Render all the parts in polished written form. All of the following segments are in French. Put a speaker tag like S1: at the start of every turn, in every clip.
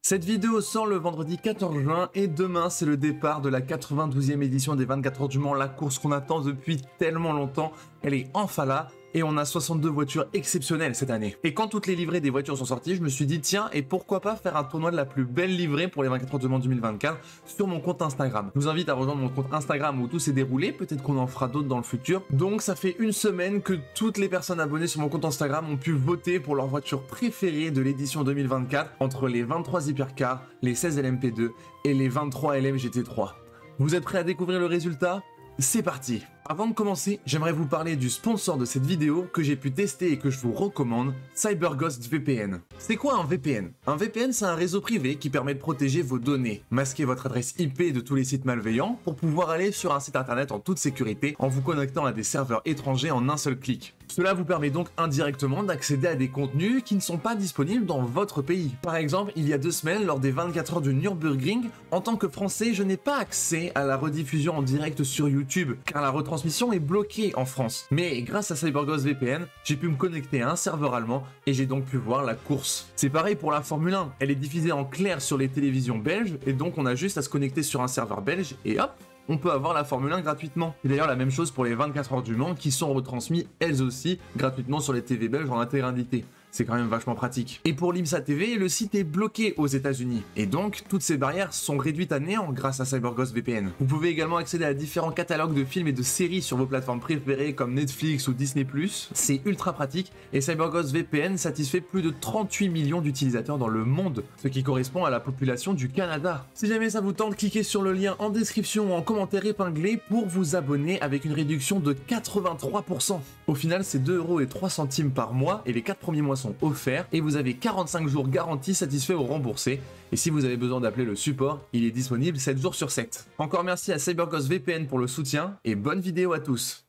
S1: Cette vidéo sort le vendredi 14 juin et demain c'est le départ de la 92e édition des 24 heures du Mans, la course qu'on attend depuis tellement longtemps. Elle est enfin là et on a 62 voitures exceptionnelles cette année. Et quand toutes les livrées des voitures sont sorties, je me suis dit tiens, et pourquoi pas faire un tournoi de la plus belle livrée pour les 24 heures du Mans 2024 sur mon compte Instagram. Je vous invite à rejoindre mon compte Instagram où tout s'est déroulé, peut-être qu'on en fera d'autres dans le futur. Donc ça fait une semaine que toutes les personnes abonnées sur mon compte Instagram ont pu voter pour leur voiture préférée de l'édition 2024 entre les 23 Hypercars, les 16 LMP2 et les 23 LM GT3. Vous êtes prêts à découvrir le résultat ? C'est parti! Avant de commencer, j'aimerais vous parler du sponsor de cette vidéo que j'ai pu tester et que je vous recommande, CyberGhost VPN. C'est quoi un VPN? Un VPN, c'est un réseau privé qui permet de protéger vos données, masquer votre adresse IP de tous les sites malveillants pour pouvoir aller sur un site internet en toute sécurité en vous connectant à des serveurs étrangers en un seul clic. Cela vous permet donc indirectement d'accéder à des contenus qui ne sont pas disponibles dans votre pays. Par exemple, il y a 2 semaines, lors des 24 heures du Nürburgring, en tant que Français, je n'ai pas accès à la rediffusion en direct sur YouTube, car la retransmission est bloquée en France. Mais grâce à CyberGhost VPN, j'ai pu me connecter à un serveur allemand et j'ai donc pu voir la course. C'est pareil pour la Formule 1, elle est diffusée en clair sur les télévisions belges et donc on a juste à se connecter sur un serveur belge et hop, on peut avoir la Formule 1 gratuitement. Et d'ailleurs la même chose pour les 24 heures du Mans qui sont retransmis elles aussi gratuitement sur les TV belges en intégralité. C'est quand même vachement pratique. Et pour l'IMSA TV, le site est bloqué aux États-Unis. Et donc, toutes ces barrières sont réduites à néant grâce à CyberGhost VPN. Vous pouvez également accéder à différents catalogues de films et de séries sur vos plateformes préférées comme Netflix ou Disney+. C'est ultra pratique et CyberGhost VPN satisfait plus de 38 millions d'utilisateurs dans le monde, ce qui correspond à la population du Canada. Si jamais ça vous tente, cliquez sur le lien en description ou en commentaire épinglé pour vous abonner avec une réduction de 83%. Au final, c'est 2,03 € par mois et les 4 premiers mois sont offerts et vous avez 45 jours garantis satisfaits ou remboursés. Et si vous avez besoin d'appeler le support, il est disponible 7 jours sur 7. Encore merci à CyberGhost VPN pour le soutien et bonne vidéo à tous.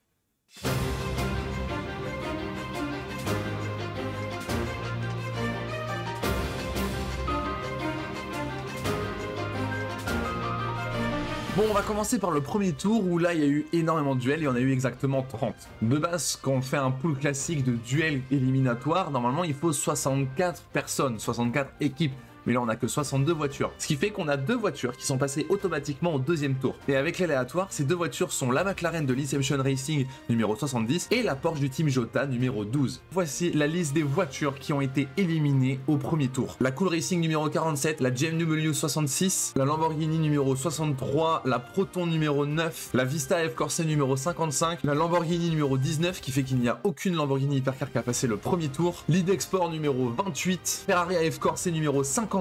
S1: Bon, on va commencer par le premier tour où là il y a eu énormément de duels et on a eu exactement 30. De base, quand on fait un pool classique de duels éliminatoires, normalement il faut 64 personnes, 64 équipes. Mais là on a que 62 voitures. Ce qui fait qu'on a 2 voitures qui sont passées automatiquement au deuxième tour. Et avec l'aléatoire, ces 2 voitures sont la McLaren de l'Inception Racing numéro 70 et la Porsche du Team Jota numéro 12. Voici la liste des voitures qui ont été éliminées au premier tour. La Cool Racing numéro 47, la GMW 66, la Lamborghini numéro 63, la Proton numéro 9, la Vista F Corse numéro 55, la Lamborghini numéro 19 qui fait qu'il n'y a aucune Lamborghini Hypercar qui a passé le premier tour, l'Idexport numéro 28, Ferrari AF Corse numéro 51,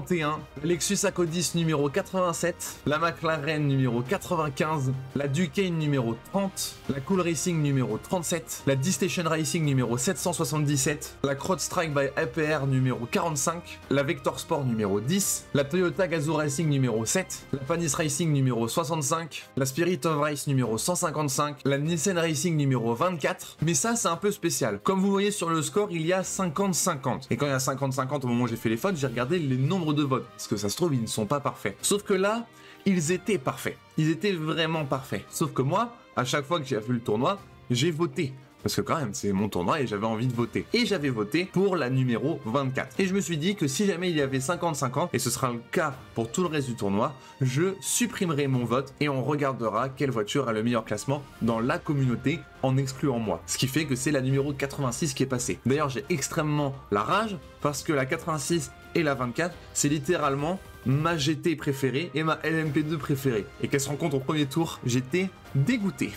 S1: Lexus Acodis numéro 87, la McLaren numéro 95, la Ducane numéro 30, la Cool Racing numéro 37, la D-Station Racing numéro 777, la CrowdStrike by APR numéro 45, la Vector Sport numéro 10, la Toyota Gazoo Racing numéro 7, la Panis Racing numéro 65, la Spirit of Race numéro 155, la Nissan Racing numéro 24, mais ça c'est un peu spécial. Comme vous voyez sur le score, il y a 50-50. Et quand il y a 50-50 au moment où j'ai fait les votes, j'ai regardé les nombres de votes, parce que ça se trouve ils ne sont pas parfaits. Sauf que là, ils étaient parfaits. Ils étaient vraiment parfaits. Sauf que moi, à chaque fois que j'ai vu le tournoi, j'ai voté. Parce que quand même, c'est mon tournoi et j'avais envie de voter. Et j'avais voté pour la numéro 24. Et je me suis dit que si jamais il y avait 50-50, et ce sera le cas pour tout le reste du tournoi, je supprimerai mon vote et on regardera quelle voiture a le meilleur classement dans la communauté en excluant moi. Ce qui fait que c'est la numéro 86 qui est passée. D'ailleurs, j'ai extrêmement la rage parce que la 86 et la 24, c'est littéralement ma GT préférée et ma LMP2 préférée. Et qu'elle se rencontre au premier tour, j'étais dégoûté.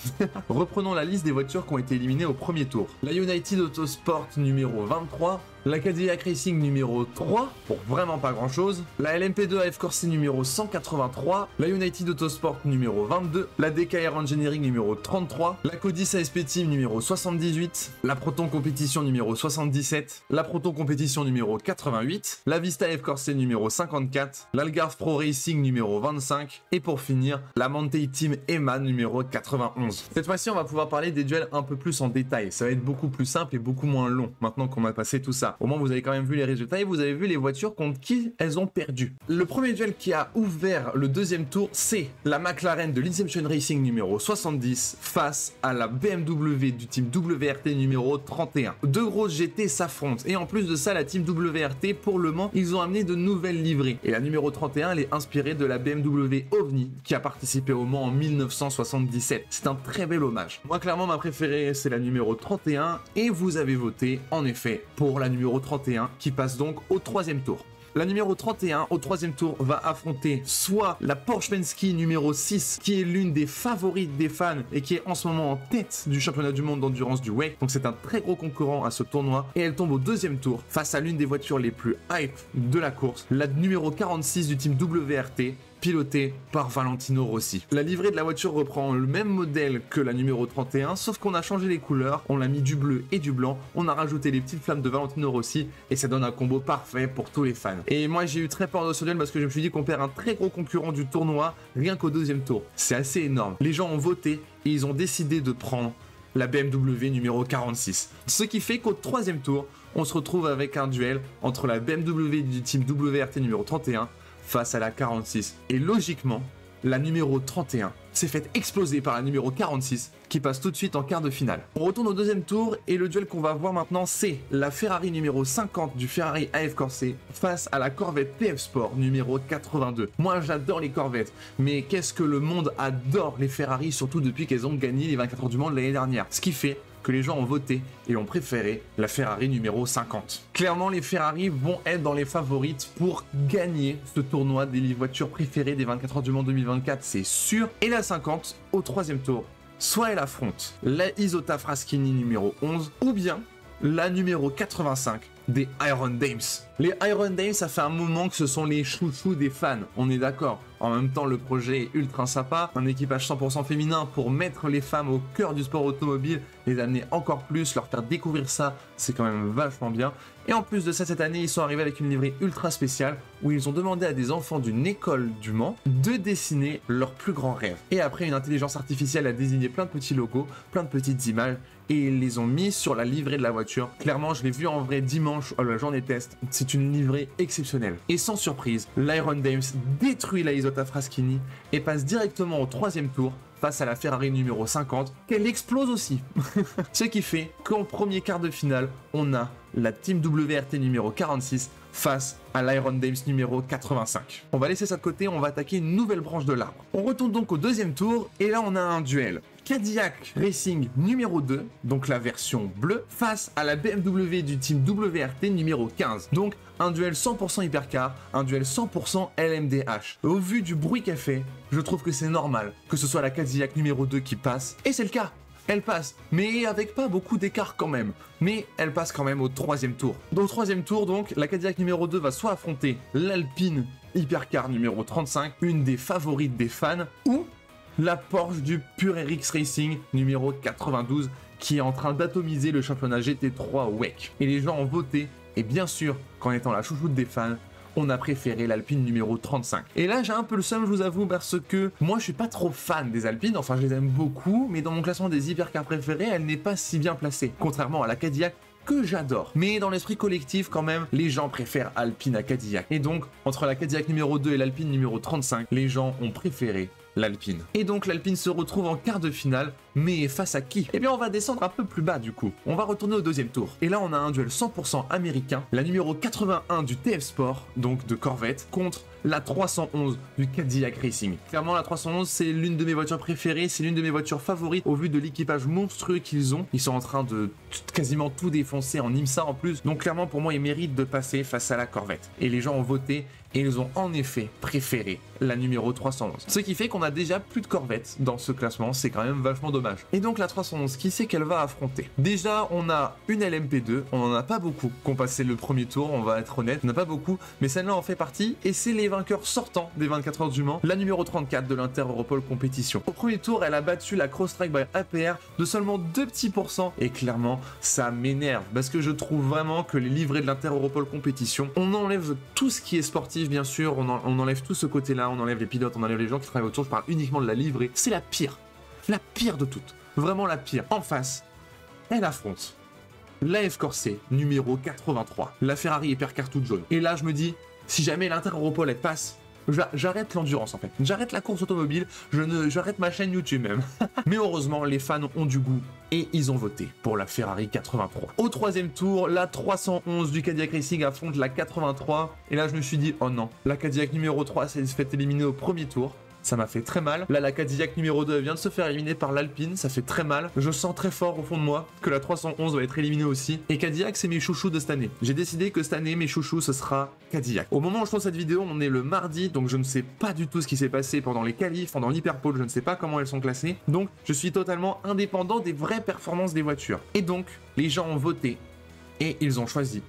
S1: Reprenons la liste des voitures qui ont été éliminées au premier tour. La United Autosport numéro 23, la Cadillac Racing numéro 3, pour vraiment pas grand chose, la LMP2 AF Corse numéro 183, la United Autosport numéro 22, la DKR Engineering numéro 33, la Codis ASP Team numéro 78, la Proton Competition numéro 77, la Proton Competition numéro 88, la Vista F Corse numéro 54, l'Algarve Pro Racing numéro 25, et pour finir, la Montey Team EMA numéro 91. Cette fois-ci, on va pouvoir parler des duels un peu plus en détail. Ça va être beaucoup plus simple et beaucoup moins long, maintenant qu'on a passé tout ça. Au moins, vous avez quand même vu les résultats et vous avez vu les voitures contre qui elles ont perdu. Le premier duel qui a ouvert le deuxième tour, c'est la McLaren de l'Inception Racing numéro 70 face à la BMW du team WRT numéro 31. 2 grosses GT s'affrontent et en plus de ça, la team WRT, pour le Mans, ils ont amené de nouvelles livrées. Et la numéro numéro 31, elle est inspirée de la BMW OVNI qui a participé au Mans en 1977. C'est un très bel hommage. Moi, clairement, ma préférée, c'est la numéro 31 et vous avez voté, en effet, pour la numéro 31 qui passe donc au 3e tour. La numéro 31 au 3e tour va affronter soit la Porsche Penske numéro 6 qui est l'une des favorites des fans et qui est en ce moment en tête du championnat du monde d'endurance du WEC. Donc c'est un très gros concurrent à ce tournoi et elle tombe au 2e tour face à l'une des voitures les plus hype de la course, la numéro 46 du team WRT, piloté par Valentino Rossi. La livrée de la voiture reprend le même modèle que la numéro 31, sauf qu'on a changé les couleurs, on l'a mis du bleu et du blanc, on a rajouté les petites flammes de Valentino Rossi et ça donne un combo parfait pour tous les fans. Et moi j'ai eu très peur de ce duel parce que je me suis dit qu'on perd un très gros concurrent du tournoi rien qu'au 2e tour. C'est assez énorme. Les gens ont voté et ils ont décidé de prendre la BMW numéro 46. Ce qui fait qu'au 3e tour, on se retrouve avec un duel entre la BMW du team WRT numéro 31 face à la 46. Et logiquement, la numéro 31 s'est faite exploser par la numéro 46 qui passe tout de suite en quart de finale. On retourne au 2e tour et le duel qu'on va voir maintenant c'est la Ferrari numéro 50 du Ferrari AF Corse face à la Corvette TF Sport numéro 82. Moi j'adore les Corvettes, mais qu'est-ce que le monde adore les Ferrari, surtout depuis qu'elles ont gagné les 24 heures du monde l'année dernière. Ce qui fait que les gens ont voté et ont préféré la Ferrari numéro 50. Clairement, les Ferrari vont être dans les favorites pour gagner ce tournoi des voitures préférées des 24 heures du monde 2024, c'est sûr. Et la 50, au 3e tour, soit elle affronte la Isotta Fraschini numéro 11, ou bien la numéro 85 des Iron Dames. Les Iron Dames, ça fait un moment que ce sont les chouchous des fans, on est d'accord. En même temps, le projet est ultra sympa, un équipage 100% féminin pour mettre les femmes au cœur du sport automobile, les amener encore plus, leur faire découvrir ça, c'est quand même vachement bien. Et en plus de ça, cette année, ils sont arrivés avec une livrée ultra spéciale où ils ont demandé à des enfants d'une école du Mans de dessiner leur plus grand rêve. Et après, une intelligence artificielle a désigné plein de petits logos, plein de petites images et ils les ont mis sur la livrée de la voiture. Clairement, je l'ai vu en vrai dimanche à la journée test. C'est une livrée exceptionnelle. Et sans surprise, l'Iron Dames détruit la Isotta Fraschini et passe directement au 3e tour face à la Ferrari numéro 50, qu'elle explose aussi. Ce qui fait qu'en premier quart de finale, on a la Team WRT numéro 46 face à l'Iron Dames numéro 85. On va laisser ça de côté, on va attaquer une nouvelle branche de l'arbre. On retourne donc au 2e tour, et là on a un duel. Cadillac Racing numéro 2, donc la version bleue, face à la BMW du team WRT numéro 15. Donc un duel 100% hypercar, un duel 100% LMDH. Au vu du bruit qu'elle fait, je trouve que c'est normal que ce soit la Cadillac numéro 2 qui passe, et c'est le cas. Elle passe, mais avec pas beaucoup d'écart quand même. Mais elle passe quand même au 3e tour. Au 3e tour, donc, la Cadillac numéro 2 va soit affronter l'Alpine Hypercar numéro 35, une des favorites des fans, ou la Porsche du Pure RX Racing numéro 92, qui est en train d'atomiser le championnat GT3 WEC. Et les gens ont voté, et bien sûr, qu'en étant la chouchoute des fans, on a préféré l'Alpine numéro 35. Et là, j'ai un peu le seum, je vous avoue, parce que moi, je suis pas trop fan des Alpines. Enfin, je les aime beaucoup, mais dans mon classement des hypercars préférés, elle n'est pas si bien placée. Contrairement à la Cadillac, que j'adore. Mais dans l'esprit collectif, quand même, les gens préfèrent Alpine à Cadillac. Et donc, entre la Cadillac numéro 2 et l'Alpine numéro 35, les gens ont préféré l'Alpine. Et donc l'Alpine se retrouve en quart de finale, mais face à qui? Eh bien on va descendre un peu plus bas du coup. On va retourner au 2e tour. Et là on a un duel 100% américain, la numéro 81 du TF Sport, donc de Corvette, contre la 311 du Cadillac Racing. Clairement la 311 c'est l'une de mes voitures préférées, c'est l'une de mes voitures favorites au vu de l'équipage monstrueux qu'ils ont. Ils sont en train de quasiment tout défoncer en IMSA en plus, donc clairement pour moi ils méritent de passer face à la Corvette. Et les gens ont voté et ils ont en effet préféré la numéro 311. Ce qui fait qu'on a déjà plus de Corvette dans ce classement, c'est quand même vachement dommage. Et donc la 311, qui c'est qu'elle va affronter? Déjà, on a une LMP2, on en a pas beaucoup qui ont passé le premier tour, on va être honnête, on n'a pas beaucoup, mais celle-là en fait partie, et c'est les vainqueurs sortants des 24 heures du Mans, la numéro 34 de l'Inter-Europol Compétition. Au premier tour, elle a battu la Crosstrek by APR de seulement 2 petits pourcents, et clairement, ça m'énerve, parce que je trouve vraiment que les livrées de l'Inter-Europol Compétition, on enlève tout ce qui est sportif, bien sûr, on enlève tout ce côté-là, on enlève les pilotes, on enlève les gens qui travaillent autour, je parle uniquement de la livrée, c'est la pire de toutes, vraiment la pire. En face, elle affronte l'AF Corse numéro 83, la Ferrari Hypercar toute jaune. Et là, je me dis, si jamais l'Inter-Europol elle passe, J'arrête l'endurance en fait. J'arrête la course automobile, j'arrête ma chaîne YouTube même. Mais heureusement, les fans ont du goût et ils ont voté pour la Ferrari 83. Au troisième tour, la 311 du Cadillac Racing affronte la 83. Et là, je me suis dit, oh non, la Cadillac numéro 3 s'est fait éliminer au premier tour. Ça m'a fait très mal. Là, la Cadillac numéro 2 vient de se faire éliminer par l'Alpine. Ça fait très mal. Je sens très fort au fond de moi que la 311 va être éliminée aussi. Et Cadillac, c'est mes chouchous de cette année. J'ai décidé que cette année, mes chouchous, ce sera Cadillac. Au moment où je tourne cette vidéo, on est le mardi. Donc, je ne sais pas du tout ce qui s'est passé pendant les qualifs, pendant l'Hyperpole. Je ne sais pas comment elles sont classées. Donc, je suis totalement indépendant des vraies performances des voitures. Et donc, les gens ont voté. Et ils ont choisi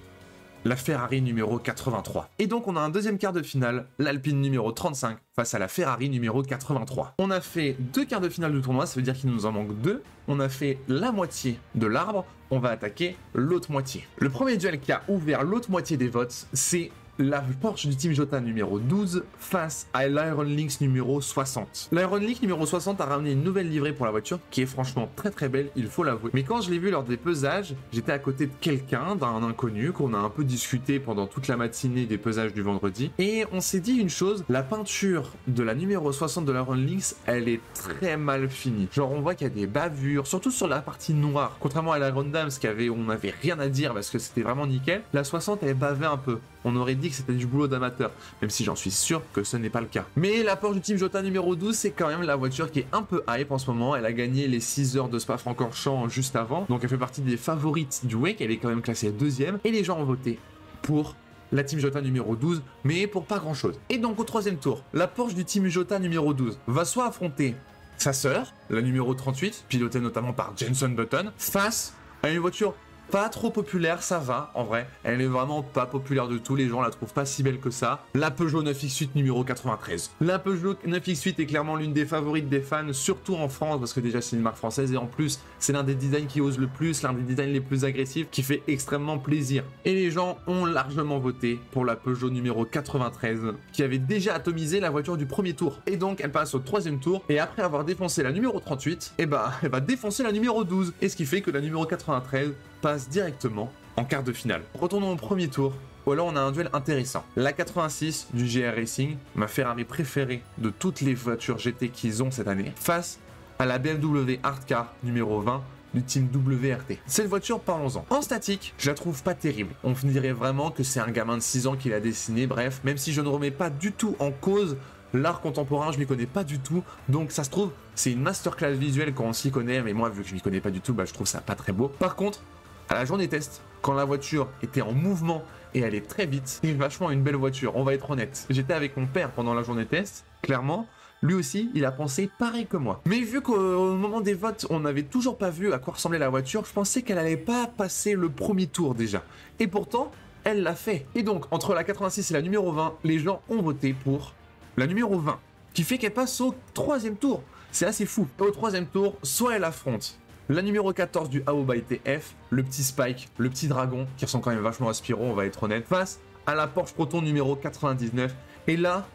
S1: la Ferrari numéro 83. Et donc on a un deuxième quart de finale, l'Alpine numéro 35 face à la Ferrari numéro 83. On a fait 2 quarts de finale du tournoi, ça veut dire qu'il nous en manque 2. On a fait la moitié de l'arbre, on va attaquer l'autre moitié. Le premier duel qui a ouvert l'autre moitié des votes, c'est la Porsche du Team Jota numéro 12 face à l'Iron Lynx numéro 60. L'Iron Lynx numéro 60 a ramené une nouvelle livrée pour la voiture qui est franchement très très belle, il faut l'avouer. Mais quand je l'ai vu lors des pesages, j'étais à côté de quelqu'un, d'un inconnu, qu'on a un peu discuté pendant toute la matinée des pesages du vendredi. Et on s'est dit une chose, la peinture de la numéro 60 de l'Iron Lynx, elle est très mal finie. Genre on voit qu'il y a des bavures, surtout sur la partie noire. Contrairement à l'Iron Dams, on n'avait rien à dire parce que c'était vraiment nickel. La 60 elle bavait un peu. On aurait dit que c'était du boulot d'amateur, même si j'en suis sûr que ce n'est pas le cas. Mais la Porsche du Team Jota numéro 12, c'est quand même la voiture qui est un peu hype en ce moment. Elle a gagné les 6 heures de Spa-Francorchamps juste avant, donc elle fait partie des favorites du WEC, elle est quand même classée 2e, et les gens ont voté pour la Team Jota numéro 12, mais pour pas grand chose. Et donc au troisième tour, la Porsche du Team Jota numéro 12 va soit affronter sa sœur, la numéro 38, pilotée notamment par Jenson Button, face à une voiture pas trop populaire, ça va, en vrai. Elle est vraiment pas populaire de tout, les gens la trouvent pas si belle que ça. La Peugeot 9X8 numéro 93. La Peugeot 9X8 est clairement l'une des favorites des fans, surtout en France, parce que déjà c'est une marque française, et en plus, c'est l'un des designs qui ose le plus, l'un des designs les plus agressifs, qui fait extrêmement plaisir. Et les gens ont largement voté pour la Peugeot numéro 93, qui avait déjà atomisé la voiture du premier tour. Et donc, elle passe au troisième tour, et après avoir défoncé la numéro 38, elle va défoncer la numéro 12. Et ce qui fait que la numéro 93 passe directement en quart de finale. Retournons au premier tour, où là on a un duel intéressant. La 86 du GR Racing, ma Ferrari préférée de toutes les voitures GT qu'ils ont cette année, face à la BMW Hardcar numéro 20 du team WRT. Cette voiture, parlons-en. En statique, je la trouve pas terrible. On dirait vraiment que c'est un gamin de 6 ans qui l'a dessiné, bref, même si je ne remets pas du tout en cause l'art contemporain, je m'y connais pas du tout, donc ça se trouve, c'est une masterclass visuelle quand on s'y connaît, mais moi, vu que je m'y connais pas du tout, je trouve ça pas très beau. Par contre, à la journée test, quand la voiture était en mouvement et elle est très vite, c'est vachement une belle voiture, on va être honnête. J'étais avec mon père pendant la journée test, clairement, lui aussi, il a pensé pareil que moi. Mais vu qu'au moment des votes, on n'avait toujours pas vu à quoi ressemblait la voiture, je pensais qu'elle allait pas passer le premier tour déjà. Et pourtant, elle l'a fait. Et donc, entre la 86 et la numéro 20, les gens ont voté pour la numéro 20, qui fait qu'elle passe au troisième tour. C'est assez fou. Et au troisième tour, soit elle affronte la numéro 14 du Aoba ITF, le petit Spike, le petit Dragon, qui ressemble quand même vachement à Spiro, on va être honnête, face à la Porsche Proton numéro 99. Et là,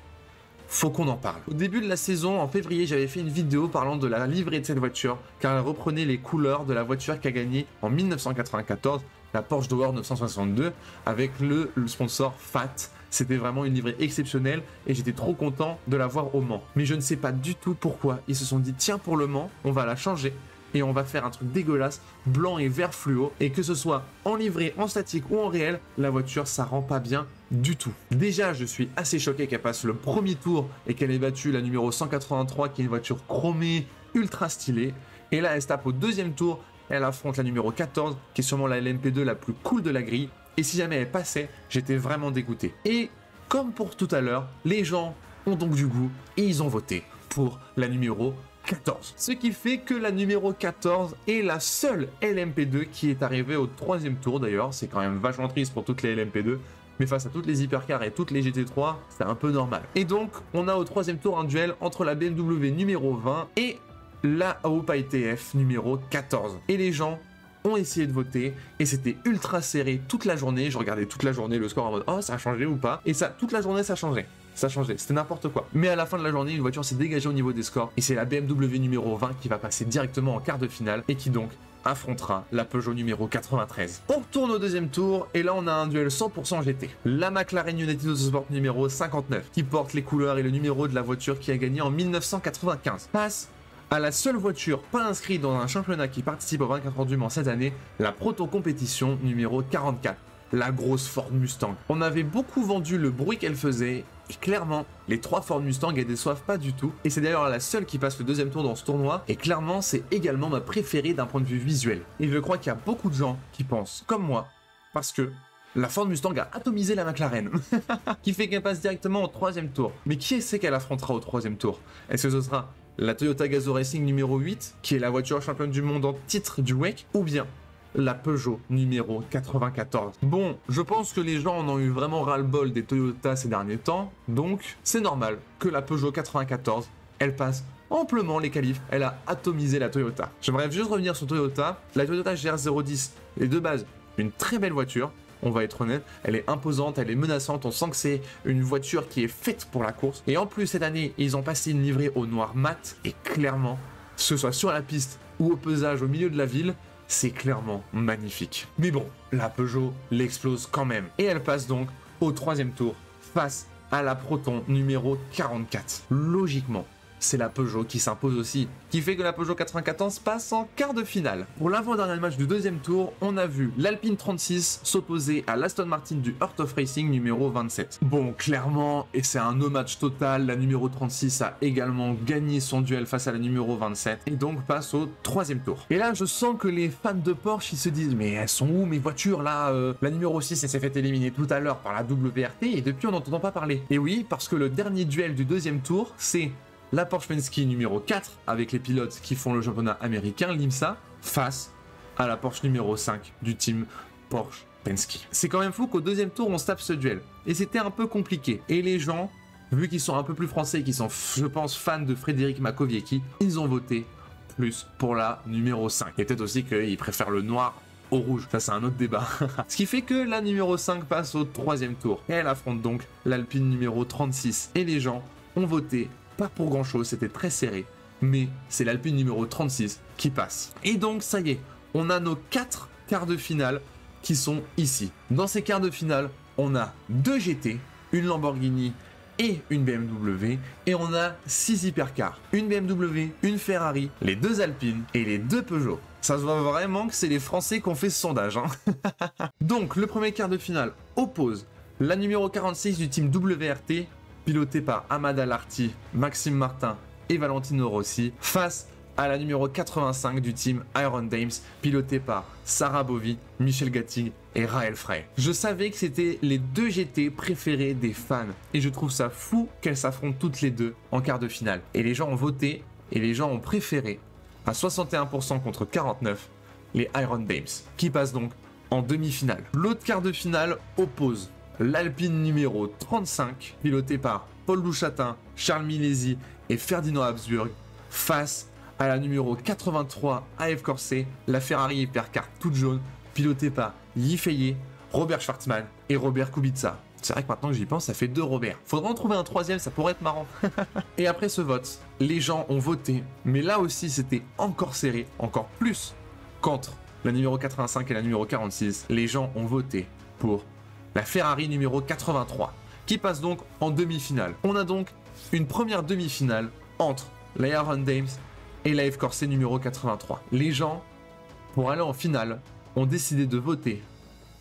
S1: faut qu'on en parle. Au début de la saison, en février, j'avais fait une vidéo parlant de la livrée de cette voiture, car elle reprenait les couleurs de la voiture qu'a gagné en 1994, la Porsche Dower 962, avec le sponsor FAT. C'était vraiment une livrée exceptionnelle et j'étais trop content de la voir au Mans. Mais je ne sais pas du tout pourquoi ils se sont dit, tiens, pour le Mans, on va la changer. Et on va faire un truc dégueulasse, blanc et vert fluo, et que ce soit en livrée, en statique ou en réel, la voiture ça rend pas bien du tout. Déjà je suis assez choqué qu'elle passe le premier tour et qu'elle ait battu la numéro 183 qui est une voiture chromée, ultra stylée, et là elle se tape au deuxième tour, elle affronte la numéro 14 qui est sûrement la LMP2 la plus cool de la grille, et si jamais elle passait, j'étais vraiment dégoûté. Et comme pour tout à l'heure, les gens ont donc du goût et ils ont voté pour la numéro 14. Ce qui fait que la numéro 14 est la seule LMP2 qui est arrivée au troisième tour d'ailleurs. C'est quand même vachement triste pour toutes les LMP2. Mais face à toutes les hypercars et toutes les GT3, c'est un peu normal. Et donc, on a au troisième tour un duel entre la BMW numéro 20 et la Aopa ITF numéro 14. Et les gens ont essayé de voter et c'était ultra serré toute la journée. Je regardais toute la journée le score en mode « Oh, ça a changé ou pas ?» Et ça, toute la journée, ça changeait. Ça changeait, c'était n'importe quoi. Mais à la fin de la journée, une voiture s'est dégagée au niveau des scores et c'est la BMW numéro 20 qui va passer directement en quart de finale et qui donc affrontera la Peugeot numéro 93. On retourne au deuxième tour et là on a un duel 100% GT. La McLaren United Autosport numéro 59 qui porte les couleurs et le numéro de la voiture qui a gagné en 1995 passe à la seule voiture pas inscrite dans un championnat qui participe au 24 heures du Mans cette année, la Proto Competition numéro 44. La grosse Ford Mustang. On avait beaucoup vendu le bruit qu'elle faisait et clairement, les 3 Ford Mustang elles déçoivent pas du tout. Et c'est d'ailleurs la seule qui passe le deuxième tour dans ce tournoi. Et clairement, c'est également ma préférée d'un point de vue visuel. Et je crois qu'il y a beaucoup de gens qui pensent comme moi, parce que la Ford Mustang a atomisé la McLaren, qui fait qu'elle passe directement au 3e tour. Mais qui est-ce qu'elle affrontera au 3e tour? Est-ce que ce sera la Toyota Gazoo Racing numéro 8, qui est la voiture championne du monde en titre du WEC, ou bien la Peugeot numéro 94. Bon, je pense que les gens en ont eu vraiment ras-le-bol des Toyota ces derniers temps, donc c'est normal que la Peugeot 94, elle passe amplement les qualifs, elle a atomisé la Toyota. J'aimerais juste revenir sur Toyota. La Toyota GR010 est de base une très belle voiture, on va être honnête, elle est imposante, elle est menaçante, on sent que c'est une voiture qui est faite pour la course. Et en plus cette année, ils ont passé une livrée au noir mat, et clairement, que ce soit sur la piste ou au pesage au milieu de la ville, c'est clairement magnifique. Mais bon, la Peugeot l'explose quand même. Et elle passe donc au 3e tour face à la Proton numéro 44. Logiquement, c'est la Peugeot qui s'impose aussi, qui fait que la Peugeot 94 passe en quart de finale. Pour l'avant-dernier match du 2e tour, on a vu l'Alpine 36 s'opposer à l'Aston Martin du Heart of Racing numéro 27. Bon, clairement, et c'est un no-match total, la numéro 36 a également gagné son duel face à la numéro 27, et donc passe au 3e tour. Et là, je sens que les fans de Porsche, ils se disent, mais elles sont où mes voitures là La numéro 6, elle s'est fait éliminer tout à l'heure par la WRT, et depuis on n'entend pas parler. Et oui, parce que le dernier duel du 2e tour, c'est la Porsche Penske numéro 4, avec les pilotes qui font le championnat américain, l'IMSA, face à la Porsche numéro 5 du team Porsche Penske. C'est quand même fou qu'au 2e tour, on se tape ce duel. Et c'était un peu compliqué. Et les gens, vu qu'ils sont un peu plus français, qui sont, je pense, fans de Frédéric Makowiecki, ils ont voté plus pour la numéro 5. Et peut-être aussi qu'ils préfèrent le noir au rouge. Ça, c'est un autre débat. Ce qui fait que la numéro 5 passe au 3e tour. Et elle affronte donc l'Alpine numéro 36. Et les gens ont voté pas pour grand chose, c'était très serré, mais c'est l'Alpine numéro 36 qui passe. Et donc ça y est, on a nos 4 quarts de finale qui sont ici. Dans ces quarts de finale, on a 2 GT, une Lamborghini et une BMW, et on a 6 hypercars, une BMW, une Ferrari, les 2 Alpines et les 2 Peugeot. Ça se voit vraiment que c'est les Français qui ont fait ce sondage. Donc le premier quart de finale oppose la numéro 46 du team WRT, piloté par Ahmad Al-Arti, Maxime Martin et Valentino Rossi, face à la numéro 85 du team Iron Dames, piloté par Sarah Bovi, Michel Gattig et Raël Frey. Je savais que c'était les 2 GT préférés des fans, et je trouve ça fou qu'elles s'affrontent toutes les deux en quart de finale. Et les gens ont voté, et les gens ont préféré, à 61% contre 49%, les Iron Dames, qui passent donc en demi-finale. L'autre quart de finale oppose l'Alpine numéro 35, piloté par Paul Louchatin, Charles Milesi et Ferdinand Habsburg, face à la numéro 83 AF Corset, la Ferrari Hypercar toute jaune, pilotée par Yi Feiye, Robert Schwartzman et Robert Kubica. C'est vrai que maintenant que j'y pense, ça fait 2 Robert. Faudra en trouver un 3e, ça pourrait être marrant. Et après ce vote, les gens ont voté, mais là aussi c'était encore serré, encore plus qu'entre la numéro 85 et la numéro 46. Les gens ont voté pour la Ferrari numéro 83, qui passe donc en demi-finale. On a donc une première demi-finale entre la Iron Dames et la F Corset numéro 83. Les gens, pour aller en finale, ont décidé de voter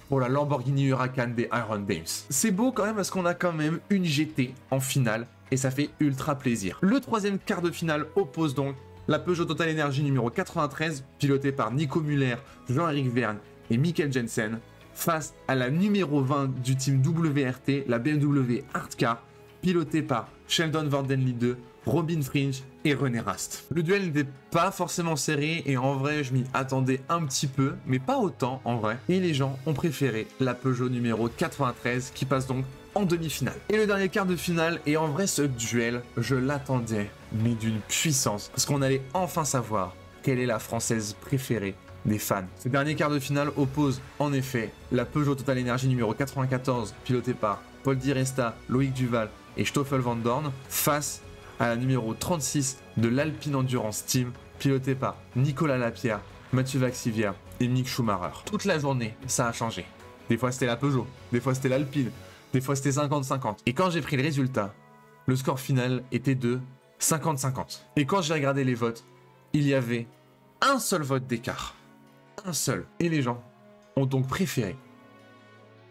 S1: pour la Lamborghini Huracan des Iron Dames. C'est beau quand même parce qu'on a quand même une GT en finale et ça fait ultra plaisir. Le 3e quart de finale oppose donc la Peugeot Total Energy numéro 93, pilotée par Nico Müller, Jean-Éric Vergne et Mikkel Jensen, face à la numéro 20 du team WRT, la BMW Hardcar, pilotée par Sheldon Vardenley 2, Robin Fringe et René Rast. Le duel n'était pas forcément serré et en vrai je m'y attendais un petit peu, mais pas autant en vrai. Et les gens ont préféré la Peugeot numéro 93 qui passe donc en demi-finale. Et le dernier quart de finale, et en vrai ce duel, je l'attendais, mais d'une puissance, parce qu'on allait enfin savoir quelle est la française préférée des fans. Ce dernier quart de finale oppose en effet la Peugeot Total Energy numéro 94, pilotée par Paul Di Resta, Loïc Duval et Stoffel Van Dorn, face à la numéro 36 de l'Alpine Endurance Team, pilotée par Nicolas Lapierre, Mathieu Vaxivière et Mick Schumacher. Toute la journée, ça a changé. Des fois c'était la Peugeot, des fois c'était l'Alpine, des fois c'était 50-50. Et quand j'ai pris le résultat, le score final était de 50-50. Et quand j'ai regardé les votes, il y avait un seul vote d'écart. Un seul. Et les gens ont donc préféré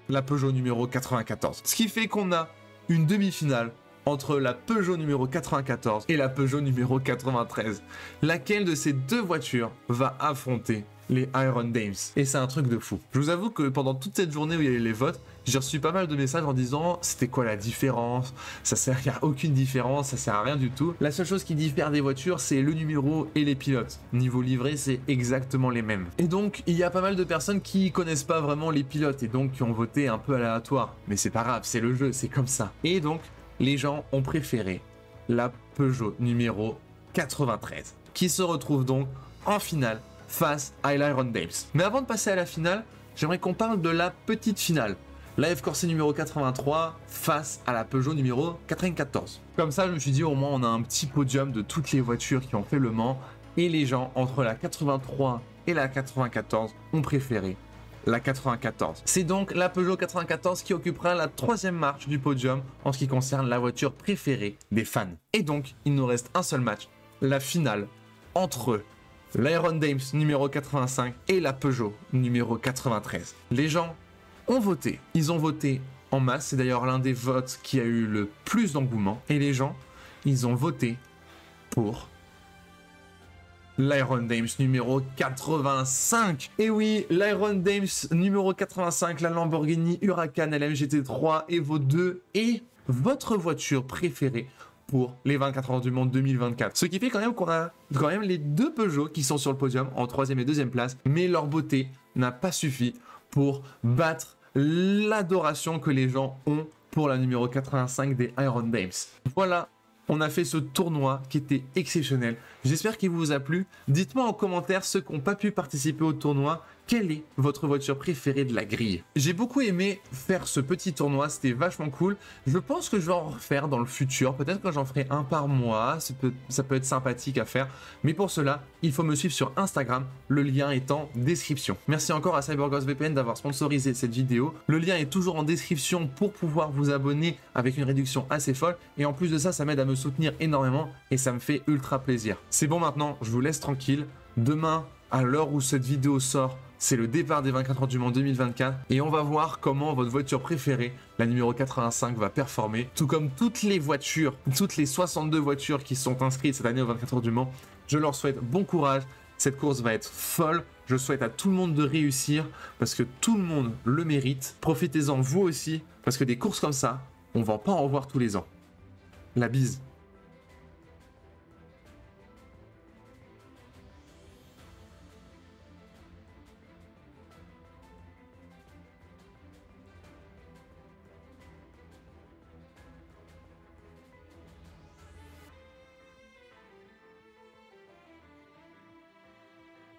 S1: la Peugeot numéro 94. Ce qui fait qu'on a une demi-finale entre la Peugeot numéro 94 et la Peugeot numéro 93. Laquelle de ces deux voitures va affronter les Iron Dames? Et c'est un truc de fou. Je vous avoue que pendant toute cette journée où il y a eu les votes, j'ai reçu pas mal de messages en disant c'était quoi la différence? Ça sert, il n'y a aucune différence, ça sert à rien du tout. La seule chose qui diffère des voitures, c'est le numéro et les pilotes. Niveau livré, c'est exactement les mêmes. Et donc, il y a pas mal de personnes qui connaissent pas vraiment les pilotes et donc qui ont voté un peu aléatoire. Mais c'est pas grave, c'est le jeu, c'est comme ça. Et donc, les gens ont préféré la Peugeot numéro 93, qui se retrouve donc en finale face à l'Iron Dames. Mais avant de passer à la finale, j'aimerais qu'on parle de la petite finale. La F-Corse numéro 83 face à la Peugeot numéro 94. Comme ça, je me suis dit, au moins, on a un petit podium de toutes les voitures qui ont fait Le Mans. Et les gens, entre la 83 et la 94, ont préféré la 94. C'est donc la Peugeot 94 qui occupera la 3e marche du podium en ce qui concerne la voiture préférée des fans. Et donc, il nous reste un seul match, la finale entre l'Iron Dames numéro 85 et la Peugeot numéro 93. Les gens ont voté. Ils ont voté en masse. C'est d'ailleurs l'un des votes qui a eu le plus d'engouement. Et les gens, ils ont voté pour l'Iron Dames numéro 85. Et oui, l'Iron Dames numéro 85, la Lamborghini Huracan LM GT3 Evo 2 et votre voiture préférée pour les 24 heures du monde 2024. Ce qui fait quand même qu'on a quand même les deux Peugeot qui sont sur le podium en 3e et 2e place, mais leur beauté n'a pas suffi pour battre l'adoration que les gens ont pour la numéro 85 des Iron Dames. Voilà, on a fait ce tournoi qui était exceptionnel. J'espère qu'il vous a plu. Dites-moi en commentaire ceux qui n'ont pas pu participer au tournoi. Quelle est votre voiture préférée de la grille? J'ai beaucoup aimé faire ce petit tournoi, c'était vachement cool. Je pense que je vais en refaire dans le futur. Peut-être que j'en ferai un par mois, ça peut être sympathique à faire. Mais pour cela, il faut me suivre sur Instagram. Le lien est en description. Merci encore à CyberGhost VPN d'avoir sponsorisé cette vidéo. Le lien est toujours en description pour pouvoir vous abonner avec une réduction assez folle. Et en plus de ça, ça m'aide à me soutenir énormément et ça me fait ultra plaisir. C'est bon maintenant, je vous laisse tranquille. Demain, à l'heure où cette vidéo sort, c'est le départ des 24 heures du Mans 2024 et on va voir comment votre voiture préférée, la numéro 85, va performer. Tout comme toutes les voitures, toutes les 62 voitures qui sont inscrites cette année aux 24 heures du Mans. Je leur souhaite bon courage. Cette course va être folle. Je souhaite à tout le monde de réussir parce que tout le monde le mérite. Profitez-en vous aussi parce que des courses comme ça, on va pas en revoir tous les ans. La bise.